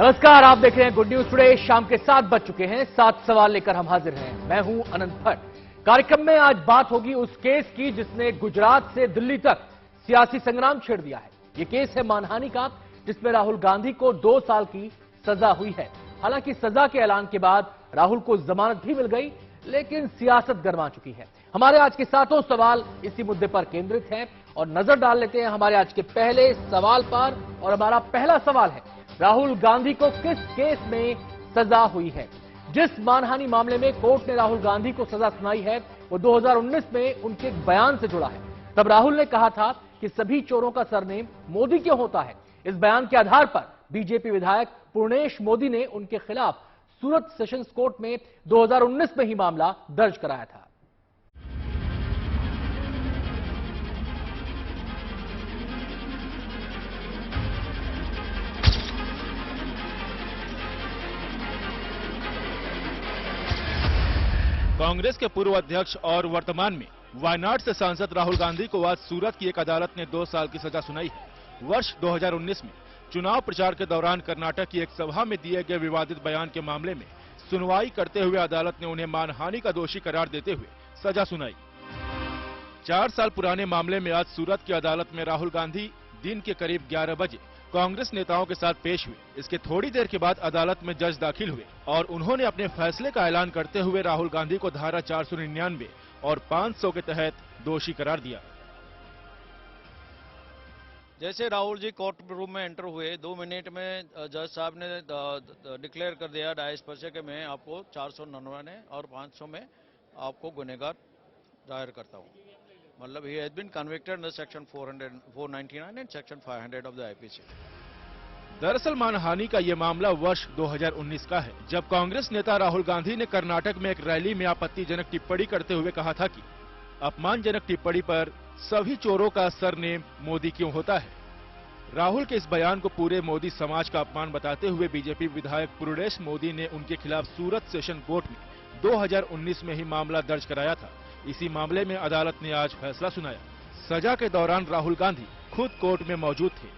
नमस्कार, आप देख रहे हैं गुड न्यूज टुडे। शाम के 7 बज चुके हैं। 7 सवाल लेकर हम हाजिर हैं। मैं हूं अनंत भट्ट। कार्यक्रम में आज बात होगी उस केस की जिसने गुजरात से दिल्ली तक सियासी संग्राम छेड़ दिया है। यह केस है मानहानि का, जिसमें राहुल गांधी को 2 साल की सजा हुई है। हालांकि सजा के ऐलान के बाद राहुल को जमानत भी मिल गई, लेकिन सियासत गरमा चुकी है। हमारे आज के 7 सवाल इसी मुद्दे पर केंद्रित हैं और नजर डाल लेते हैं हमारे आज के पहले सवाल पर। और हमारा पहला सवाल है, राहुल गांधी को किस केस में सजा हुई है? जिस मानहानि मामले में कोर्ट ने राहुल गांधी को सजा सुनाई है वो 2019 में उनके एक बयान से जुड़ा है। तब राहुल ने कहा था कि सभी चोरों का सरनेम मोदी क्यों होता है। इस बयान के आधार पर बीजेपी विधायक पूर्णेश मोदी ने उनके खिलाफ सूरत सेशंस कोर्ट में 2019 में ही मामला दर्ज कराया था। कांग्रेस के पूर्व अध्यक्ष और वर्तमान में वायनाड से सांसद राहुल गांधी को आज सूरत की एक अदालत ने 2 साल की सजा सुनाई है। वर्ष 2019 में चुनाव प्रचार के दौरान कर्नाटक की एक सभा में दिए गए विवादित बयान के मामले में सुनवाई करते हुए अदालत ने उन्हें मानहानि का दोषी करार देते हुए सजा सुनाई। 4 साल पुराने मामले में आज सूरत की अदालत में राहुल गांधी दिन के करीब 11 बजे कांग्रेस नेताओं के साथ पेश हुए। इसके थोड़ी देर के बाद अदालत में जज दाखिल हुए और उन्होंने अपने फैसले का ऐलान करते हुए राहुल गांधी को धारा 499 और 500 के तहत दोषी करार दिया। जैसे राहुल जी कोर्ट रूम में एंटर हुए 2 मिनट में जज साहब ने डिक्लेयर कर दिया डाइस पर से कि मैं आपको 499 और 500 में आपको गुनहगार जाहिर करता हूँ। मतलब he has been convicted under section 499 and section 500 of the IPC। दरअसल मानहानि का ये मामला वर्ष 2019 का है, जब कांग्रेस नेता राहुल गांधी ने कर्नाटक में एक रैली में आपत्तिजनक टिप्पणी करते हुए कहा था कि अपमानजनक टिप्पणी पर सभी चोरों का सरनेम मोदी क्यों होता है। राहुल के इस बयान को पूरे मोदी समाज का अपमान बताते हुए बीजेपी विधायक पूर्णेश मोदी ने उनके खिलाफ सूरत सेशन कोर्ट में 2019 में ही मामला दर्ज कराया था। इसी मामले में अदालत ने आज फैसला सुनाया। सजा के दौरान राहुल गांधी खुद कोर्ट में मौजूद थे।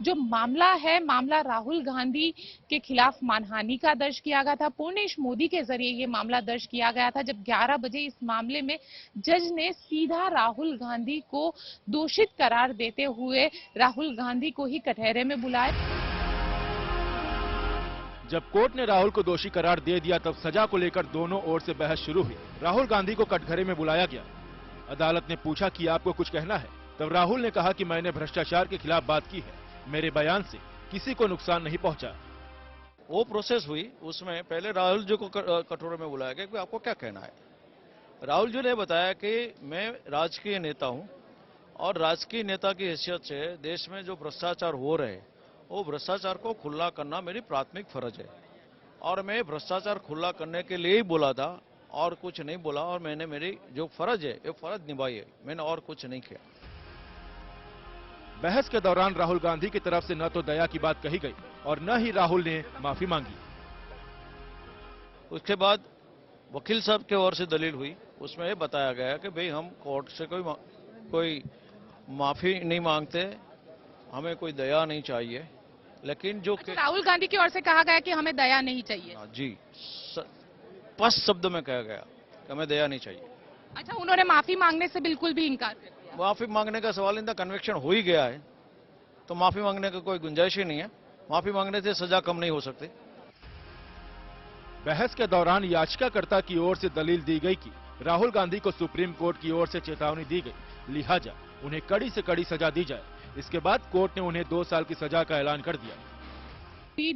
जो मामला है, मामला राहुल गांधी के खिलाफ मानहानि का दर्ज किया गया था। पूर्णेश मोदी के जरिए ये मामला दर्ज किया गया था। जब 11 बजे इस मामले में जज ने सीधा राहुल गांधी को दोषित करार देते हुए राहुल गांधी को ही कटहरे में बुलाया। जब कोर्ट ने राहुल को दोषी करार दे दिया तब सजा को लेकर दोनों ओर से बहस शुरू हुई। राहुल गांधी को कटघरे में बुलाया गया। अदालत ने पूछा कि आपको कुछ कहना है। तब राहुल ने कहा कि मैंने भ्रष्टाचार के खिलाफ बात की है, मेरे बयान से किसी को नुकसान नहीं पहुंचा। वो प्रोसेस हुई, उसमें पहले राहुल जी को कटोरे में बुलाया गया कि आपको क्या कहना है। राहुल जी ने बताया कि मैं राजकीय नेता हूं और राजकीय नेता की हैसियत से देश में जो भ्रष्टाचार हो रहे हैं वो भ्रष्टाचार को खुला करना मेरी प्राथमिक फर्ज है और मैं भ्रष्टाचार खुला करने के लिए ही बोला था और कुछ नहीं बोला। और मैंने मेरी जो फर्ज है ये फर्ज निभाई है, मैंने और कुछ नहीं किया। बहस के दौरान राहुल गांधी की तरफ से न तो दया की बात कही गई और न ही राहुल ने माफी मांगी। उसके बाद वकील साहब के ओर से दलील हुई, उसमें ये बताया गया कि भाई हम कोर्ट से कोई माफी नहीं मांगते, हमें कोई दया नहीं चाहिए। लेकिन जो राहुल गांधी की ओर से कहा गया कि हमें दया नहीं चाहिए। जी, स्पष्ट शब्द में कहा गया कि हमें दया नहीं चाहिए। अच्छा, उन्होंने माफी मांगने से बिल्कुल भी इनकार कर दिया। माफी मांगने का सवाल, इनका कन्विक्शन हो ही गया है तो माफी मांगने का कोई गुंजाइश ही नहीं है। माफी मांगने से सजा कम नहीं हो सकती। बहस के दौरान याचिकाकर्ता की ओर से दलील दी गई कि राहुल गांधी को सुप्रीम कोर्ट की ओर से चेतावनी दी गई, लिहाजा उन्हें कड़ी से कड़ी सजा दी जाए। इसके बाद कोर्ट ने उन्हें 2 साल की सजा का ऐलान कर दिया।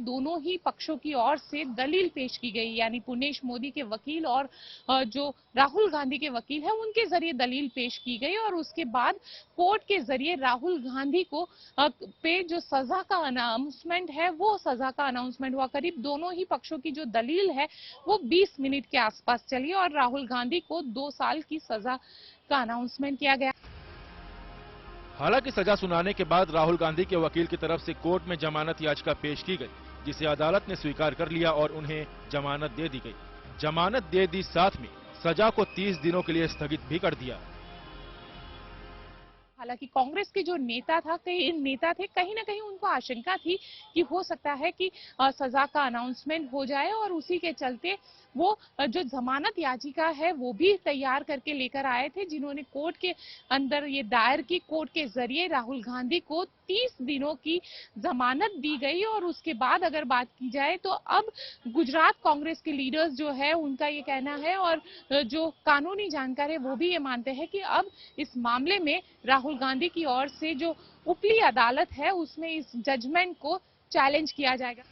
दोनों ही पक्षों की ओर से दलील पेश की गई, यानी पूर्णेश मोदी के वकील और जो राहुल गांधी के वकील हैं उनके जरिए दलील पेश की गई और उसके बाद कोर्ट के जरिए राहुल गांधी को पे जो सजा का अनाउंसमेंट है वो सजा का अनाउंसमेंट हुआ। करीब दोनों ही पक्षों की जो दलील है वो 20 मिनट के आसपास चली और राहुल गांधी को 2 साल की सजा का अनाउंसमेंट किया गया। हालांकि सजा सुनाने के बाद राहुल गांधी के वकील की तरफ से कोर्ट में जमानत याचिका पेश की गई, जिसे अदालत ने स्वीकार कर लिया और उन्हें जमानत दे दी गई। जमानत दे दी, साथ में सजा को 30 दिनों के लिए स्थगित भी कर दिया। हालांकि कांग्रेस के जो नेता थे कहीं ना कहीं उनको आशंका थी कि हो सकता है कि सजा का अनाउंसमेंट हो जाए और उसी के चलते वो जो जमानत याचिका है वो भी तैयार करके लेकर आए थे, जिन्होंने कोर्ट के अंदर ये दायर की। कोर्ट के जरिए राहुल गांधी को 30 दिनों की जमानत दी गई और उसके बाद अगर बात की जाए तो अब गुजरात कांग्रेस के लीडर्स जो है उनका ये कहना है और जो कानूनी जानकार है वो भी ये मानते हैं कि अब इस मामले में राहुल गांधी की ओर से जो उपली अदालत है उसमें इस जजमेंट को चैलेंज किया जाएगा।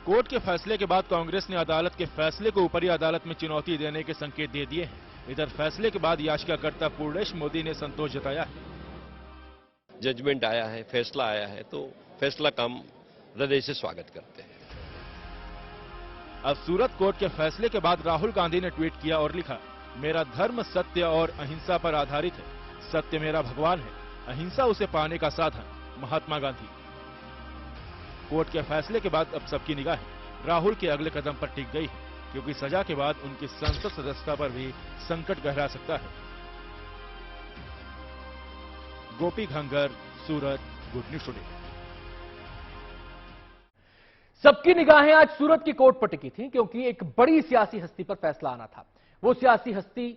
कोर्ट के फैसले के बाद कांग्रेस ने अदालत के फैसले को ऊपरी अदालत में चुनौती देने के संकेत दे दिए हैं। इधर फैसले के बाद याचिकाकर्ता पूर्णेश मोदी ने संतोष जताया है। जजमेंट आया है, फैसला आया है, तो फैसला का हम हृदय से स्वागत करते हैं। अब सूरत कोर्ट के फैसले के बाद राहुल गांधी ने ट्वीट किया और लिखा, मेरा धर्म सत्य और अहिंसा पर आधारित है। सत्य मेरा भगवान है, अहिंसा उसे पाने का साधन। महात्मा गांधी। कोर्ट के फैसले के बाद अब सबकी निगाहें राहुल के अगले कदम पर टिक गई है, क्योंकि सजा के बाद उनकी संसद सदस्यता पर भी संकट गहरा सकता है। गोपी घंगर, सूरत, गुड न्यूज टुडे। सबकी निगाहें आज सूरत की कोर्ट पर टिकी थी, क्योंकि एक बड़ी सियासी हस्ती पर फैसला आना था। वो सियासी हस्ती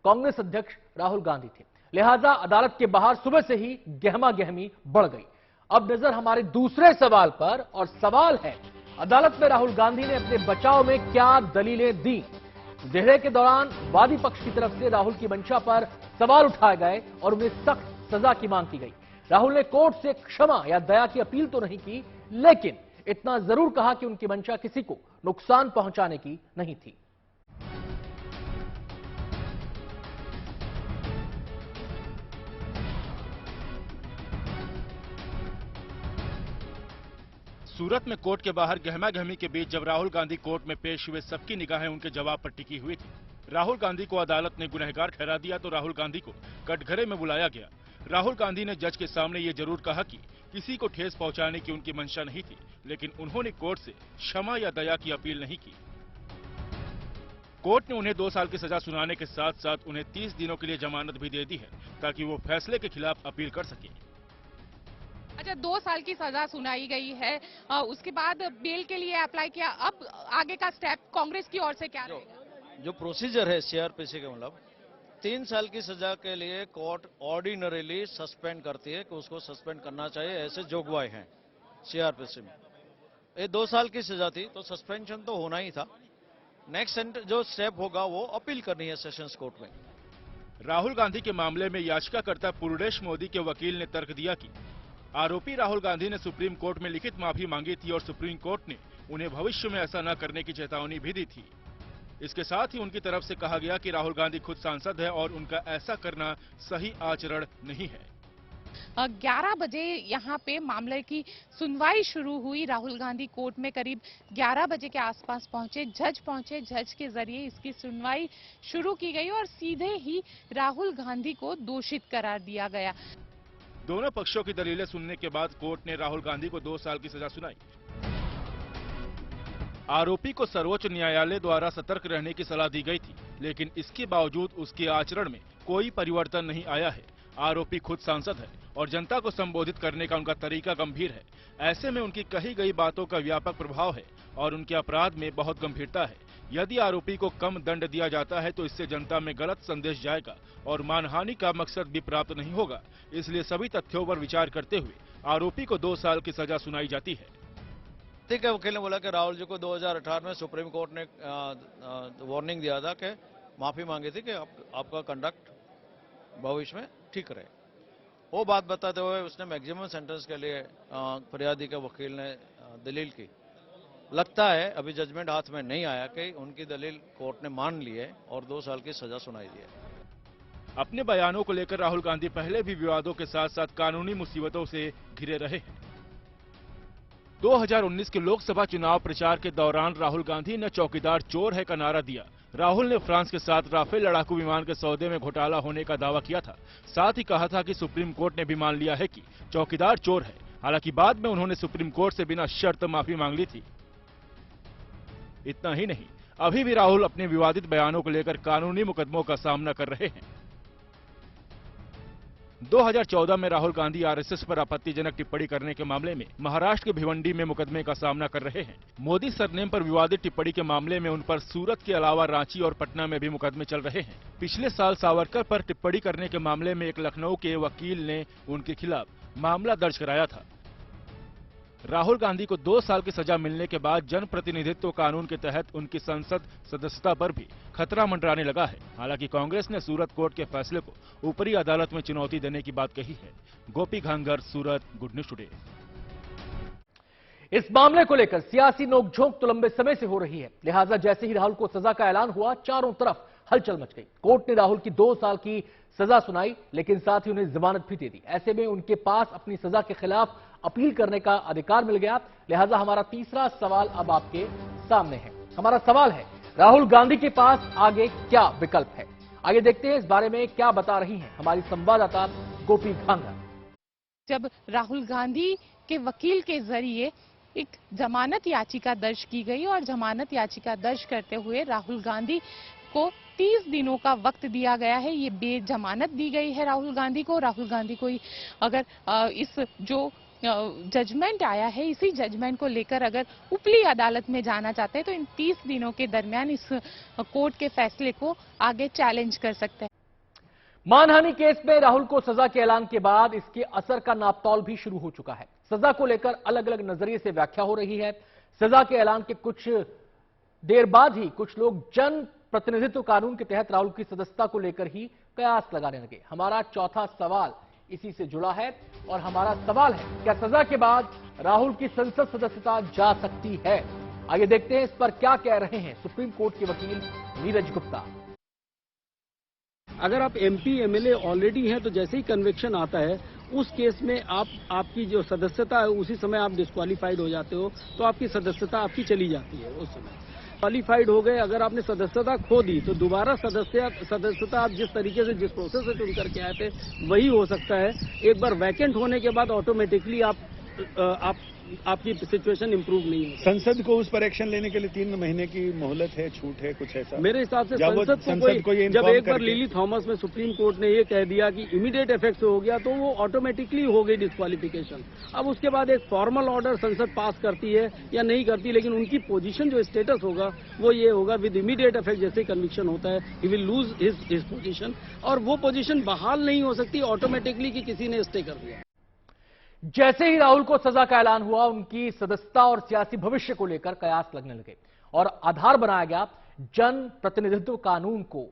कांग्रेस अध्यक्ष राहुल गांधी थे। लिहाजा अदालत के बाहर सुबह से ही गहमा गहमी बढ़ गई। अब नजर हमारे दूसरे सवाल पर, और सवाल है अदालत में राहुल गांधी ने अपने बचाव में क्या दलीलें दी। जेहरे के दौरान वादी पक्ष की तरफ से राहुल की मंशा पर सवाल उठाए गए और उन्हें सख्त सजा की मांग की गई। राहुल ने कोर्ट से क्षमा या दया की अपील तो नहीं की, लेकिन इतना जरूर कहा कि उनकी मंशा किसी को नुकसान पहुंचाने की नहीं थी। सूरत में कोर्ट के बाहर गहमा गहमी के बीच जब राहुल गांधी कोर्ट में पेश हुए, सबकी निगाहें उनके जवाब पर टिकी हुई थी। राहुल गांधी को अदालत ने गुनहगार ठहरा दिया तो राहुल गांधी को कटघरे में बुलाया गया। राहुल गांधी ने जज के सामने ये जरूर कहा कि किसी को ठेस पहुंचाने की उनकी मंशा नहीं थी, लेकिन उन्होंने कोर्ट से क्षमा या दया की अपील नहीं की। कोर्ट ने उन्हें 2 साल की सजा सुनाने के साथ साथ उन्हें 30 दिनों के लिए जमानत भी दे दी है, ताकि वो फैसले के खिलाफ अपील कर सके। अच्छा, 2 साल की सजा सुनाई गई है, उसके बाद बेल के लिए अप्लाई किया। अब आगे का स्टेप कांग्रेस की ओर से क्या रहेगा? जो प्रोसीजर है सीआरपीसी के मतलब 3 साल की सजा के लिए कोर्ट ऑर्डिनरीली सस्पेंड करती है कि उसको सस्पेंड करना चाहिए, ऐसे जोगवाई हैं सीआरपीसी में। ये 2 साल की सजा थी तो सस्पेंशन तो होना ही था। नेक्स्ट जो स्टेप होगा वो अपील करनी है सेशंस कोर्ट में। राहुल गांधी के मामले में याचिकाकर्ता पूर्णेश मोदी के वकील ने तर्क दिया कि आरोपी राहुल गांधी ने सुप्रीम कोर्ट में लिखित माफी मांगी थी और सुप्रीम कोर्ट ने उन्हें भविष्य में ऐसा न करने की चेतावनी भी दी थी। इसके साथ ही उनकी तरफ से कहा गया कि राहुल गांधी खुद सांसद है और उनका ऐसा करना सही आचरण नहीं है। 11 बजे यहाँ पे मामले की सुनवाई शुरू हुई। राहुल गांधी कोर्ट में करीब 11 बजे के आसपास पहुंचे। जज के जरिए इसकी सुनवाई शुरू की गई और सीधे ही राहुल गांधी को दोषित करार दिया गया। दोनों पक्षों की दलीलें सुनने के बाद कोर्ट ने राहुल गांधी को 2 साल की सजा सुनाई। आरोपी को सर्वोच्च न्यायालय द्वारा सतर्क रहने की सलाह दी गई थी, लेकिन इसके बावजूद उसके आचरण में कोई परिवर्तन नहीं आया है। आरोपी खुद सांसद है और जनता को संबोधित करने का उनका तरीका गंभीर है। ऐसे में उनकी कही गई बातों का व्यापक प्रभाव है और उनके अपराध में बहुत गंभीरता है। यदि आरोपी को कम दंड दिया जाता है तो इससे जनता में गलत संदेश जाएगा और मानहानि का मकसद भी प्राप्त नहीं होगा। इसलिए सभी तथ्यों पर विचार करते हुए आरोपी को 2 साल की सजा सुनाई जाती है। ठीक है, वकील ने बोला कि राहुल जी को 2018 में सुप्रीम कोर्ट ने वार्निंग दिया था कि माफी मांगी थी कि आपका कंडक्ट भविष्य में ठीक रहे। वो बात बताते हुए उसने मैक्सिमम सेंटेंस के लिए फरियादी के वकील ने दलील की। लगता है अभी जजमेंट हाथ में नहीं आया कि उनकी दलील कोर्ट ने मान ली है और 2 साल की सजा सुनाई दी है। अपने बयानों को लेकर राहुल गांधी पहले भी विवादों के साथ साथ कानूनी मुसीबतों से घिरे रहे हैं। 2019 के लोकसभा चुनाव प्रचार के दौरान राहुल गांधी ने चौकीदार चोर है का नारा दिया। राहुल ने फ्रांस के साथ राफेल लड़ाकू विमान के सौदे में घोटाला होने का दावा किया था। साथ ही कहा था कि सुप्रीम कोर्ट ने भी मान लिया है कि चौकीदार चोर है। हालांकि बाद में उन्होंने सुप्रीम कोर्ट से बिना शर्त माफी मांग ली थी। इतना ही नहीं, अभी भी राहुल अपने विवादित बयानों को लेकर कानूनी मुकदमों का सामना कर रहे हैं। 2014 में राहुल गांधी आरएसएस पर आपत्तिजनक टिप्पणी करने के मामले में महाराष्ट्र के भिवंडी में मुकदमे का सामना कर रहे हैं। मोदी सरनेम पर विवादित टिप्पणी के मामले में उन पर सूरत के अलावा रांची और पटना में भी मुकदमे चल रहे हैं। पिछले साल सावरकर पर टिप्पणी करने के मामले में एक लखनऊ के वकील ने उनके खिलाफ मामला दर्ज कराया था। राहुल गांधी को 2 साल की सजा मिलने के बाद जनप्रतिनिधित्व कानून के तहत उनकी संसद सदस्यता पर भी खतरा मंडराने लगा है। हालांकि कांग्रेस ने सूरत कोर्ट के फैसले को ऊपरी अदालत में चुनौती देने की बात कही है। गोपी घांगर, सूरत, गुड न्यूज टुडे। इस मामले को लेकर सियासी नोकझोंक तो लंबे समय से हो रही है, लिहाजा जैसे ही राहुल को सजा का ऐलान हुआ, चारों तरफ हलचल मच गई। कोर्ट ने राहुल की 2 साल की सजा सुनाई, लेकिन साथ ही उन्हें जमानत भी दे दी। ऐसे में उनके पास अपनी सजा के खिलाफ अपील करने का अधिकार मिल गया। लिहाजा हमारा तीसरा सवाल अब आपके सामने है। हमारा सवाल है, राहुल गांधी के पास आगे क्या विकल्प है? आगे देखते हैं इस बारे में क्या बता रही हैं हमारी संवाददाता गोपी घांगर। जब राहुल गांधी के वकील के जरिए एक जमानत याचिका दर्ज की गई और जमानत याचिका दर्ज करते हुए राहुल गांधी को 30 दिनों का वक्त दिया गया है। ये बेजमानत दी गई है राहुल गांधी को। राहुल गांधी को अगर इस जो जजमेंट आया है, इसी जजमेंट को लेकर अगर ऊपरी अदालत में जाना चाहते हैं तो इन 30 दिनों के दरमियान इस कोर्ट के फैसले को आगे चैलेंज कर सकते हैं। मानहानि केस में राहुल को सजा के ऐलान के बाद इसके असर का नापतौल भी शुरू हो चुका है। सजा को लेकर अलग अलग नजरिए से व्याख्या हो रही है। सजा के ऐलान के कुछ देर बाद ही कुछ लोग जन प्रतिनिधित्व कानून के तहत राहुल की सदस्यता को लेकर ही कयास लगाने लगे। हमारा चौथा सवाल इसी से जुड़ा है और हमारा सवाल है, क्या सजा के बाद राहुल की संसद सदस्यता जा सकती है? आइए देखते हैं इस पर क्या कह रहे हैं सुप्रीम कोर्ट के वकील नीरज गुप्ता। अगर आप एमपी एमएलए ऑलरेडी हैं तो जैसे ही कन्विक्शन आता है उस केस में आपकी जो सदस्यता है उसी समय आप डिस्क्वालीफाइड हो जाते हो, तो आपकी सदस्यता आपकी चली जाती है। उस समय क्वालिफाइड हो गए, अगर आपने सदस्यता खो दी तो दोबारा सदस्यता आप जिस तरीके से जिस प्रोसेस से चुन करके आए थे वही हो सकता है। एक बार वैकेंट होने के बाद ऑटोमेटिकली आपकी सिचुएशन इंप्रूव नहीं है। संसद को उस पर एक्शन लेने के लिए 3 महीने की मोहलत है, छूट है, कुछ ऐसा? मेरे हिसाब से संसद को जब एक बार लिली थॉमस में सुप्रीम कोर्ट ने ये कह दिया कि इमीडिएट इफेक्ट से हो गया तो वो ऑटोमेटिकली हो गई डिस्क्वालिफिकेशन। अब उसके बाद एक फॉर्मल ऑर्डर संसद पास करती है या नहीं करती, लेकिन उनकी पोजीशन जो स्टेटस होगा वो ये होगा, विद इमीडिएट इफेक्ट जैसे कन्विक्शन होता है he will lose his position, और वो पोजीशन बहाल नहीं हो सकती ऑटोमेटिकली कि किसी ने स्टे कर दिया। जैसे ही राहुल को सजा का ऐलान हुआ, उनकी सदस्यता और सियासी भविष्य को लेकर कयास लगने लगे और आधार बनाया गया जन प्रतिनिधित्व कानून को।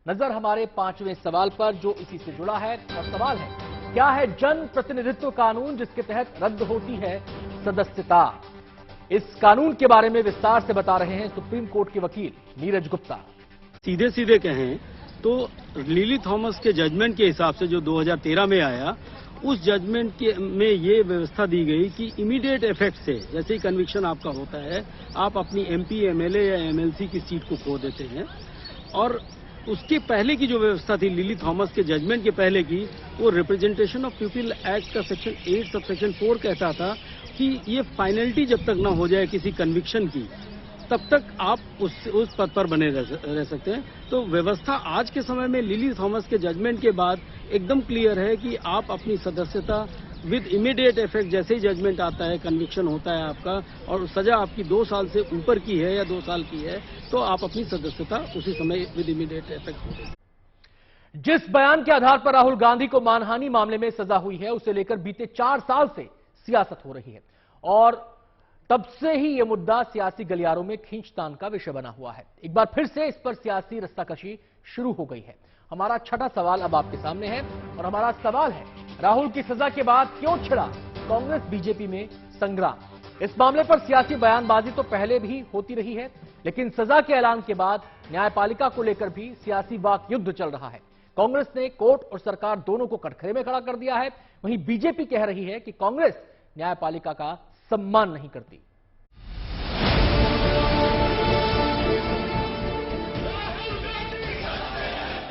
नजर हमारे 5वें सवाल पर जो इसी से जुड़ा है, और सवाल है, क्या है जन प्रतिनिधित्व कानून जिसके तहत रद्द होती है सदस्यता? इस कानून के बारे में विस्तार से बता रहे हैं सुप्रीम कोर्ट के वकील नीरज गुप्ता। सीधे सीधे कहें तो लिली थॉमस के जजमेंट के हिसाब से जो 2013 में आया, उस जजमेंट में ये व्यवस्था दी गई कि इमीडिएट इफेक्ट से जैसे ही कन्विक्शन आपका होता है आप अपनी एमपी एमएलए या एमएलसी की सीट को खो देते हैं। और उसके पहले की जो व्यवस्था थी लिली थॉमस के जजमेंट के पहले की, वो रिप्रेजेंटेशन ऑफ पीपल एक्ट का सेक्शन 8 सब सेक्शन 4 कहता था कि ये फाइनलिटी जब तक ना हो जाए किसी कन्विक्शन की, तब तक आप उस पद पर बने रह सकते हैं। तो व्यवस्था आज के समय में लिली थॉमस के जजमेंट के बाद एकदम क्लियर है कि आप अपनी सदस्यता विद इमीडिएट इफेक्ट जैसे ही जजमेंट आता है, कन्विक्शन होता है आपका और सजा आपकी 2 साल से ऊपर की है या 2 साल की है, तो आप अपनी सदस्यता उसी समय विद इमीडिएट इफेक्ट होगी। जिस बयान के आधार पर राहुल गांधी को मानहानि मामले में सजा हुई है, उसे लेकर बीते 4 साल से सियासत हो रही है और तब से ही यह मुद्दा सियासी गलियारों में खींचतान का विषय बना हुआ है। एक बार फिर से इस पर सियासी रस्साकशी शुरू हो गई है। हमारा छठा सवाल अब आपके सामने है और हमारा सवाल है, राहुल की सजा के बाद क्यों छिड़ा कांग्रेस बीजेपी में संग्राम? इस मामले पर सियासी बयानबाजी तो पहले भी होती रही है, लेकिन सजा के ऐलान के बाद न्यायपालिका को लेकर भी सियासी वाक युद्ध चल रहा है। कांग्रेस ने कोर्ट और सरकार दोनों को कटघरे में खड़ा कर दिया है, वहीं बीजेपी कह रही है कि कांग्रेस न्यायपालिका का सम्मान नहीं करती।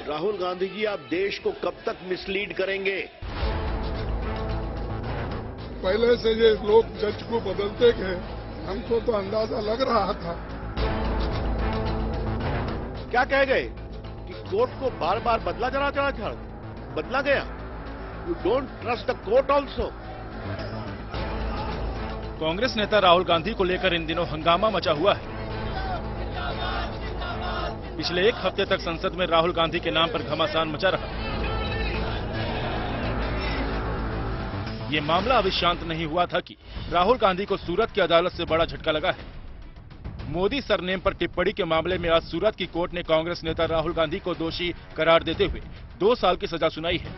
राहुल गांधी जी, आप देश को कब तक मिसलीड करेंगे? पहले से ये लोग जज को बदलते गए, हमको तो अंदाजा लग रहा था। क्या कह गए कि कोर्ट को बार बार बदला जाना था? बदला गया? You don't trust the court also. Congress नेता राहुल गांधी को लेकर इन दिनों हंगामा मचा हुआ है। पिछले एक हफ्ते तक संसद में राहुल गांधी के नाम पर घमासान मचा रहा। ये मामला अभी शांत नहीं हुआ था कि राहुल गांधी को सूरत की अदालत से बड़ा झटका लगा है। मोदी सरनेम पर टिप्पणी के मामले में आज सूरत की कोर्ट ने कांग्रेस नेता राहुल गांधी को दोषी करार देते हुए 2 साल की सजा सुनाई है।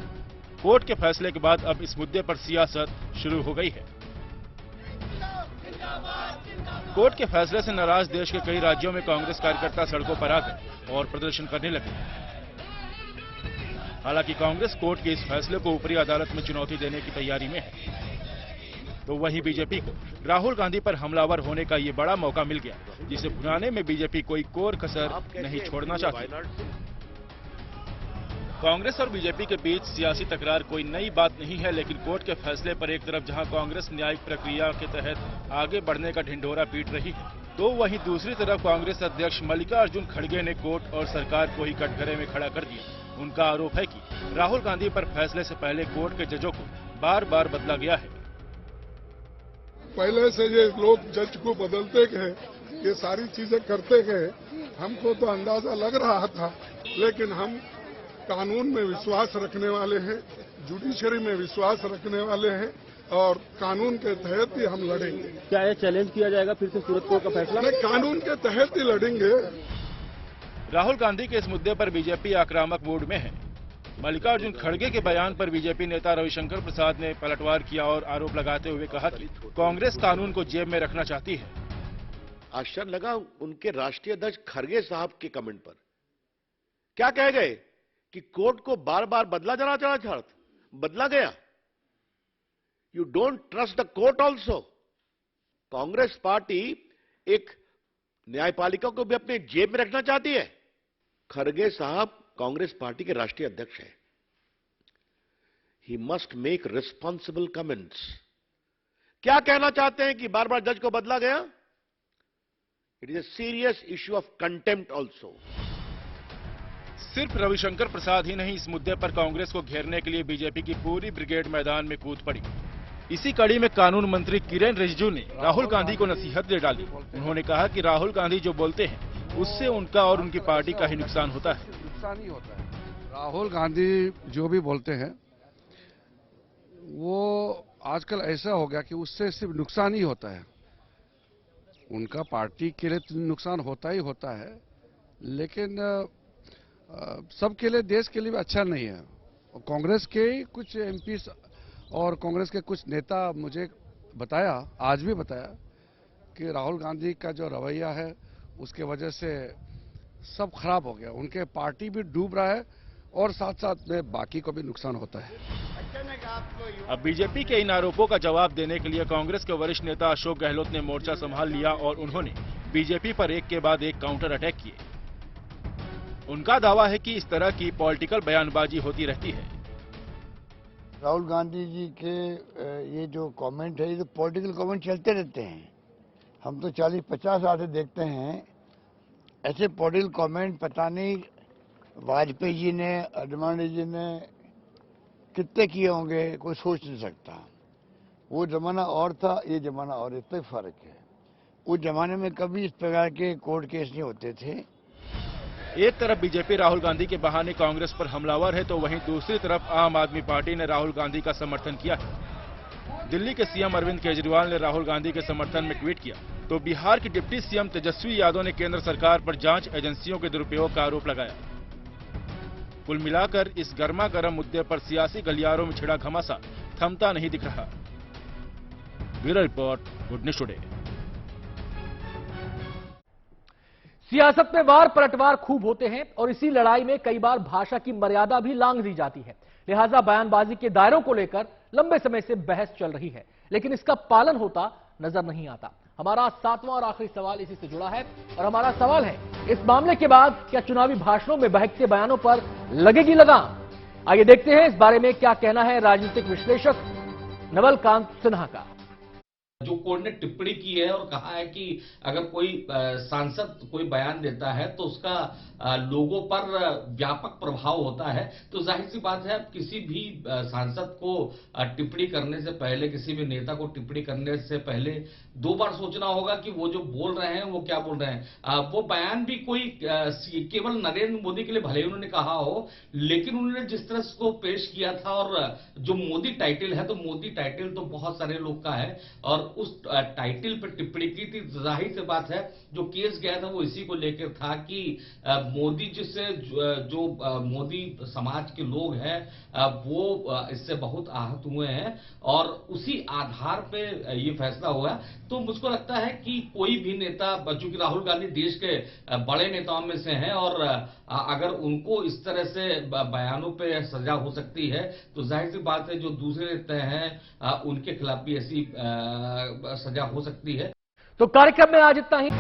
कोर्ट के फैसले के बाद अब इस मुद्दे पर सियासत शुरू हो गई है। कोर्ट के फैसले से नाराज देश के कई राज्यों में कांग्रेस कार्यकर्ता सड़कों पर आ गए और प्रदर्शन करने लगे। हालांकि कांग्रेस कोर्ट के इस फैसले को ऊपरी अदालत में चुनौती देने की तैयारी में है, तो वहीं बीजेपी को राहुल गांधी पर हमलावर होने का ये बड़ा मौका मिल गया, जिसे भुनाने में बीजेपी कोई कोर कसर नहीं छोड़ना चाहती। कांग्रेस और बीजेपी के बीच सियासी तकरार कोई नई बात नहीं है, लेकिन कोर्ट के फैसले पर एक तरफ जहां कांग्रेस न्यायिक प्रक्रिया के तहत आगे बढ़ने का ढिंढोरा पीट रही है, तो वहीं दूसरी तरफ कांग्रेस अध्यक्ष मल्लिकार्जुन खड़गे ने कोर्ट और सरकार को ही कटघरे में खड़ा कर दिया। उनका आरोप है कि राहुल गांधी पर फैसले से पहले कोर्ट के जजों को बार बार बदला गया है। पहले से ये लोग जज को बदलते गए, ये सारी चीजें करते गए, हमको तो अंदाजा लग रहा था, लेकिन हम कानून में विश्वास रखने वाले हैं, जुडिशरी में विश्वास रखने वाले हैं और कानून के तहत ही हम लड़ेंगे। क्या यह चैलेंज किया जाएगा फिर से सूरत कोर्ट का फैसला? नहीं, कानून के तहत ही लड़ेंगे। राहुल गांधी के इस मुद्दे पर बीजेपी आक्रामक मूड में है। मल्लिकार्जुन खड़गे के बयान पर बीजेपी नेता रविशंकर प्रसाद ने पलटवार किया और आरोप लगाते हुए कहा कि कांग्रेस कानून को जेब में रखना चाहती है। आश्चर्य लगा उनके राष्ट्रीय अध्यक्ष खड़गे साहब के कमेंट पर। क्या कह गए कि कोर्ट को बार बार बदला गया। You don't trust the court also. Congress party एक न्यायपालिका को भी अपने जेब में रखना चाहती है। खड़गे साहब कांग्रेस पार्टी के राष्ट्रीय अध्यक्ष हैं। He must make responsible comments. क्या कहना चाहते हैं कि बार बार जज को बदला गया? It is a serious issue of contempt also. सिर्फ रविशंकर प्रसाद ही नहीं, इस मुद्दे पर कांग्रेस को घेरने के लिए बीजेपी की पूरी ब्रिगेड मैदान में कूद पड़ी। इसी कड़ी में कानून मंत्री किरेन रिजिजू ने राहुल गांधी को नसीहत दे डाली। उन्होंने कहा कि राहुल गांधी जो बोलते हैं उससे उनका और उनकी पार्टी का ही नुकसान होता है। नुकसान ही होता है। राहुल गांधी जो भी बोलते हैं वो आजकल ऐसा हो गया कि उससे सिर्फ नुकसान ही होता है। उनका पार्टी के लिए नुकसान होता ही होता है, लेकिन सबके लिए, देश के लिए भी अच्छा नहीं है। और कांग्रेस के कुछ एमपी और कांग्रेस के कुछ नेता मुझे बताया, आज भी बताया, कि राहुल गांधी का जो रवैया है उसके वजह से सब खराब हो गया। उनके पार्टी भी डूब रहा है और साथ साथ में बाकी को भी नुकसान होता है। अब बीजेपी के इन आरोपों का जवाब देने के लिए कांग्रेस के वरिष्ठ नेता अशोक गहलोत ने मोर्चा संभाल लिया और उन्होंने बीजेपी पर एक के बाद एक काउंटर अटैक किए। उनका दावा है कि इस तरह की पॉलिटिकल बयानबाजी होती रहती है। राहुल गांधी जी के ये जो कमेंट है, ये तो पॉलिटिकल कमेंट चलते रहते हैं। हम तो 40-50 साल से देखते हैं ऐसे पॉलिटिकल कमेंट। पता नहीं वाजपेयी जी ने, अडवाणी जी ने कितने किए होंगे, कोई सोच नहीं सकता। वो जमाना और था, ये जमाना और, इतना फर्क है। उस जमाने में कभी इस प्रकार के कोर्ट केस नहीं होते थे। एक तरफ बीजेपी राहुल गांधी के बहाने कांग्रेस पर हमलावर है, तो वहीं दूसरी तरफ आम आदमी पार्टी ने राहुल गांधी का समर्थन किया है। दिल्ली के सीएम अरविंद केजरीवाल ने राहुल गांधी के समर्थन में ट्वीट किया, तो बिहार के डिप्टी सीएम तेजस्वी यादव ने केंद्र सरकार पर जांच एजेंसियों के दुरुपयोग का आरोप लगाया। कुल मिलाकर इस गर्मा गर्म मुद्दे पर सियासी गलियारों में छिड़ा घमासान थमता नहीं दिख रहा। Bureau report, good news today. सियासत में वार पलटवार खूब होते हैं और इसी लड़ाई में कई बार भाषा की मर्यादा भी लांघ दी जाती है। लिहाजा बयानबाजी के दायरों को लेकर लंबे समय से बहस चल रही है, लेकिन इसका पालन होता नजर नहीं आता। हमारा 7वां और आखिरी सवाल इसी से जुड़ा है और हमारा सवाल है, इस मामले के बाद क्या चुनावी भाषणों में बहकते बयानों पर लगेगी लगाम? आइए देखते हैं इस बारे में क्या कहना है राजनीतिक विश्लेषक नवल कांत सिन्हा का। जो कोर्ट ने टिप्पणी की है और कहा है कि अगर कोई सांसद कोई बयान देता है तो उसका लोगों पर व्यापक प्रभाव होता है, तो जाहिर सी बात है किसी भी सांसद को टिप्पणी करने से पहले, किसी भी नेता को टिप्पणी करने से पहले 2 बार सोचना होगा कि वो जो बोल रहे हैं वो क्या बोल रहे हैं। वो बयान भी कोई केवल नरेंद्र मोदी के लिए भले ही उन्होंने कहा हो, लेकिन उन्होंने जिस तरह से पेश किया था, और जो मोदी टाइटल है, तो मोदी टाइटल तो बहुत सारे लोग का है, और उस टाइटल पर टिप्पणी की थी। जाहिर सी बात है जो केस गया था वो इसी को लेकर था कि मोदी जी से जो मोदी समाज के लोग हैं वो इससे बहुत आहत हुए हैं, और उसी आधार पे ये फैसला हुआ। तो मुझको लगता है कि कोई भी नेता, चूंकि राहुल गांधी देश के बड़े नेताओं में से हैं, और अगर उनको इस तरह से बयानों पे सजा हो सकती है, तो जाहिर सी बात है जो दूसरे नेता हैं उनके खिलाफ भी ऐसी सजा हो सकती है। तो कार्यक्रम में आज इतना ही।